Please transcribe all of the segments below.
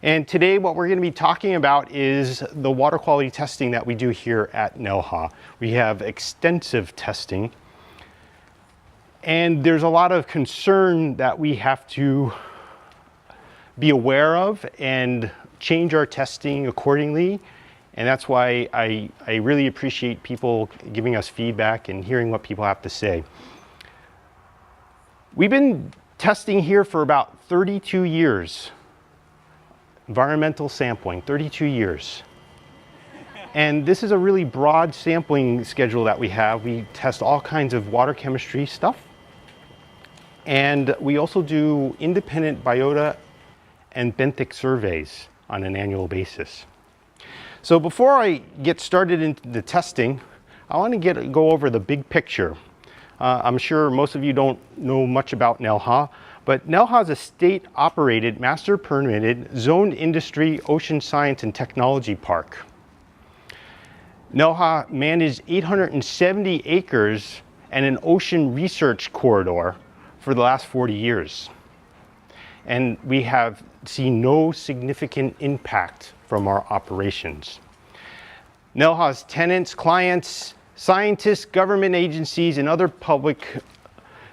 And today what we're going to be talking about is the water quality testing that we do here at NELHA. We have extensive testing, and there's a lot of concern that we have to be aware of and change our testing accordingly. And that's why I really appreciate people giving us feedback and hearing what people have to say. We've been testing here for about 32 years. Environmental sampling, 32 years. And this is a really broad sampling schedule that we have. We test all kinds of water chemistry stuff. And we also do independent biota and benthic surveys on an annual basis. So before I get started into the testing, I want to go over the big picture. I'm sure most of you don't know much about NELHA, but NELHA is a state-operated, master-permitted, zoned industry, ocean science, and technology park. NELHA managed 870 acres and an ocean research corridor for the last 40 years. And we have seen no significant impact from our operations. NELHA's tenants, clients, scientists, government agencies, and other public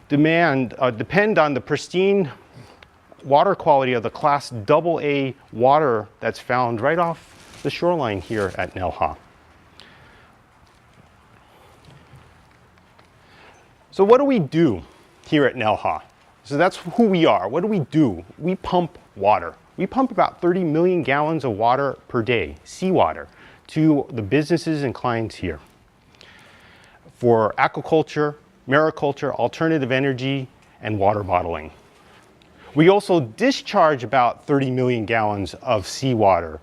depend on the pristine water quality of the Class AA water that's found right off the shoreline here at NELHA. So what do we do here at NELHA? So that's who we are. What do? We pump water. We pump about 30 million gallons of water per day, seawater, to the businesses and clients here for aquaculture, mariculture, alternative energy, and water bottling. We also discharge about 30 million gallons of seawater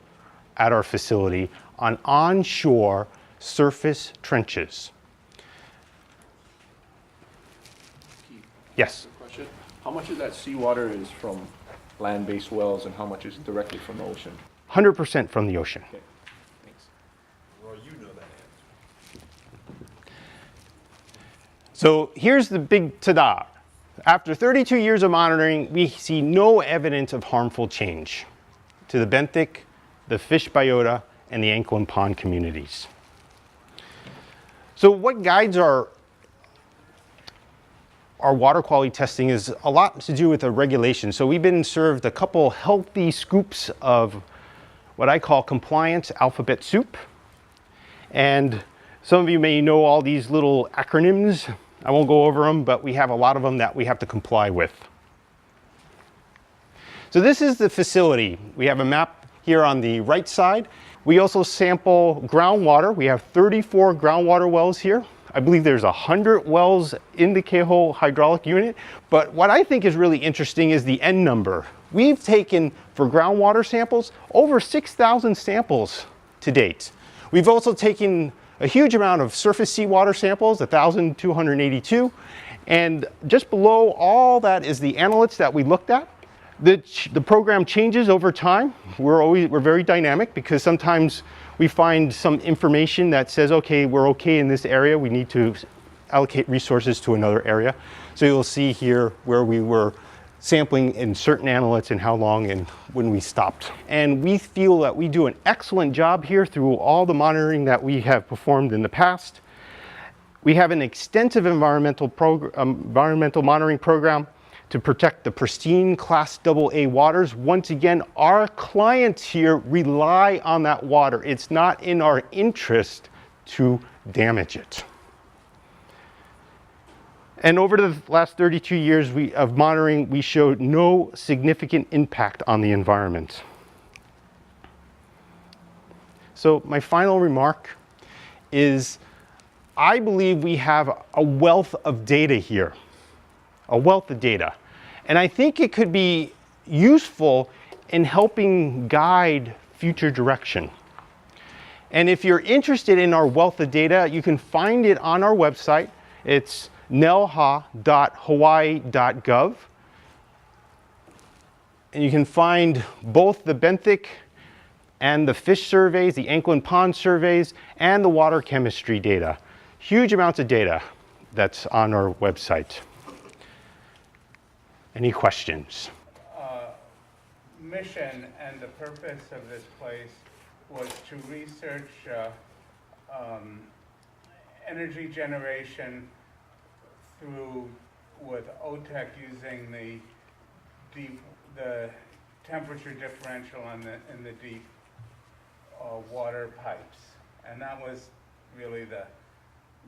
at our facility on onshore surface trenches. Yes? Question. How much of that seawater is from land-based wells and how much is directly from the ocean? 100% from the ocean. Okay, thanks. Well, you know that answer. So here's the big ta-da. After 32 years of monitoring, we see no evidence of harmful change to the benthic, the fish biota, and the ankle and pond communities. So what guides our water quality testing is a lot to do with the regulation. So we've been served a couple healthy scoops of what I call compliance alphabet soup. And some of you may know all these little acronyms. I won't go over them, but we have a lot of them that we have to comply with. So this is the facility. We have a map here on the right side. We also sample groundwater. We have 34 groundwater wells here. I believe there's 100 wells in the Keauhou hydraulic unit, but what I think is really interesting is the N number. We've taken, for groundwater samples, over 6,000 samples to date. We've also taken a huge amount of surface seawater samples, 1,282, and just below all that is the analytes that we looked at. The program changes over time. We're very dynamic because sometimes we find some information that says, okay, we're okay in this area, we need to allocate resources to another area. So you'll see here where we were sampling in certain analytes and how long and when we stopped. And we feel that we do an excellent job here through all the monitoring that we have performed in the past. We have an extensive environmental monitoring program to protect the pristine Class AA waters. Once again, our clients here rely on that water. It's not in our interest to damage it. And over the last 32 years of monitoring, we showed no significant impact on the environment. So my final remark is, I believe we have a wealth of data here, a wealth of data. And I think it could be useful in helping guide future direction. And if you're interested in our wealth of data, you can find it on our website. It's nelha.hawaii.gov. And you can find both the benthic and the fish surveys, the ankle and pond surveys, and the water chemistry data. Huge amounts of data that's on our website. Any questions? mission and the purpose of this place was to research energy generation with OTEC using the temperature differential in the deep water pipes. And that was really the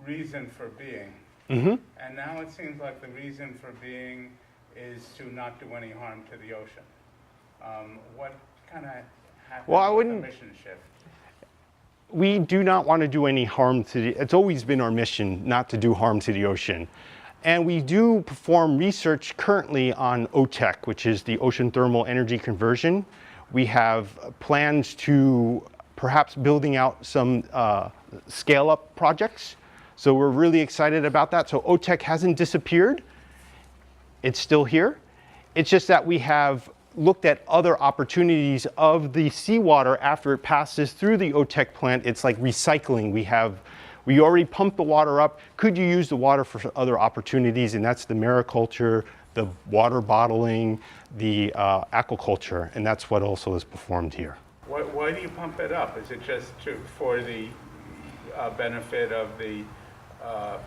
reason for being. Mm-hmm. And now it seems like the reason for being is to not do any harm to the ocean. What kind of happened Well, I with the wouldn't- mission shift? We do not want to do any harm to it's always been our mission not to do harm to the ocean. And we do perform research currently on OTEC, which is the ocean thermal energy conversion. We have plans to perhaps building out some scale-up projects. So we're really excited about that. So OTEC hasn't disappeared. It's still here. It's just that we have looked at other opportunities of the seawater after it passes through the OTEC plant. It's like recycling. We already pumped the water up. Could you use the water for other opportunities? And that's the mariculture, the water bottling, the aquaculture, and that's what also is performed here. Why do you pump it up? Is it just for the benefit of the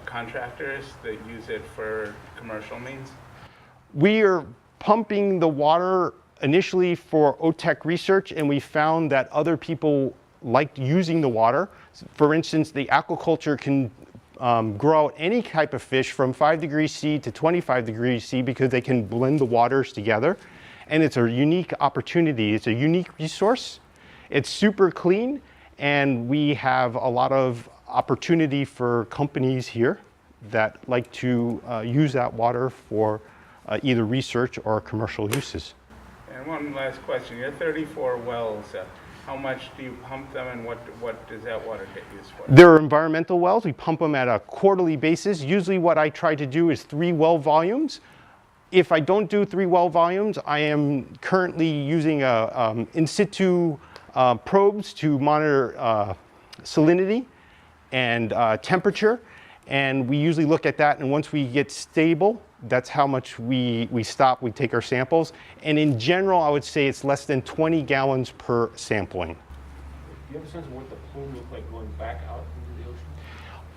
contractors that use it for commercial means? We are pumping the water initially for OTEC research, and we found that other people liked using the water. For instance, the aquaculture can grow any type of fish from 5 degrees C to 25 degrees C because they can blend the waters together. And it's a unique opportunity. It's a unique resource. It's super clean, and we have a lot of opportunity for companies here that like to use that water for either research or commercial uses. And one last question. You have 34 wells. How much do you pump them, and what does that water get used for? They're environmental wells. We pump them at a quarterly basis. Usually what I try to do is 3 well volumes. If I don't do 3 well volumes, I am currently using in situ probes to monitor salinity and temperature. And we usually look at that, and once we get stable, that's how much we stop, we take our samples. And in general, I would say it's less than 20 gallons per sampling. Do you have a sense of what the plume looked like going back out into the ocean?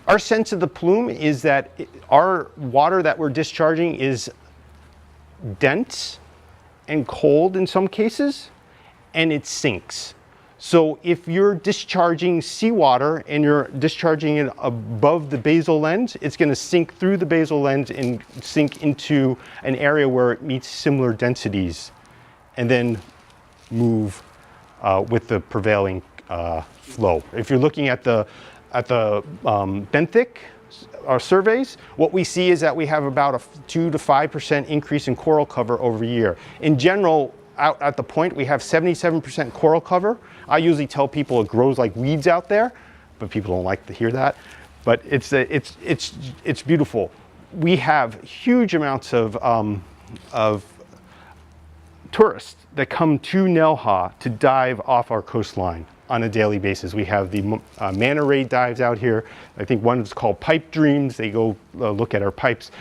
Our sense of the plume is that our water that we're discharging is dense and cold in some cases, and it sinks. So if you're discharging seawater and you're discharging it above the basal lens, it's going to sink through the basal lens and sink into an area where it meets similar densities, and then move with the prevailing flow. If you're looking at the benthic surveys, what we see is that we have about a 2 to 5% increase in coral cover over a year. In general, out at the point, we have 77% coral cover. I usually tell people it grows like weeds out there, but people don't like to hear that. But it's beautiful. We have huge amounts of tourists that come to NELHA to dive off our coastline on a daily basis. We have the manta ray dives out here. I think one is called Pipe Dreams. They go look at our pipes.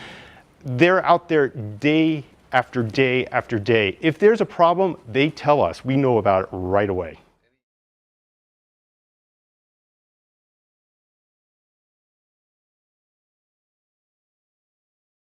They're out there day after day after day. If there's a problem, they tell us. We know about it right away.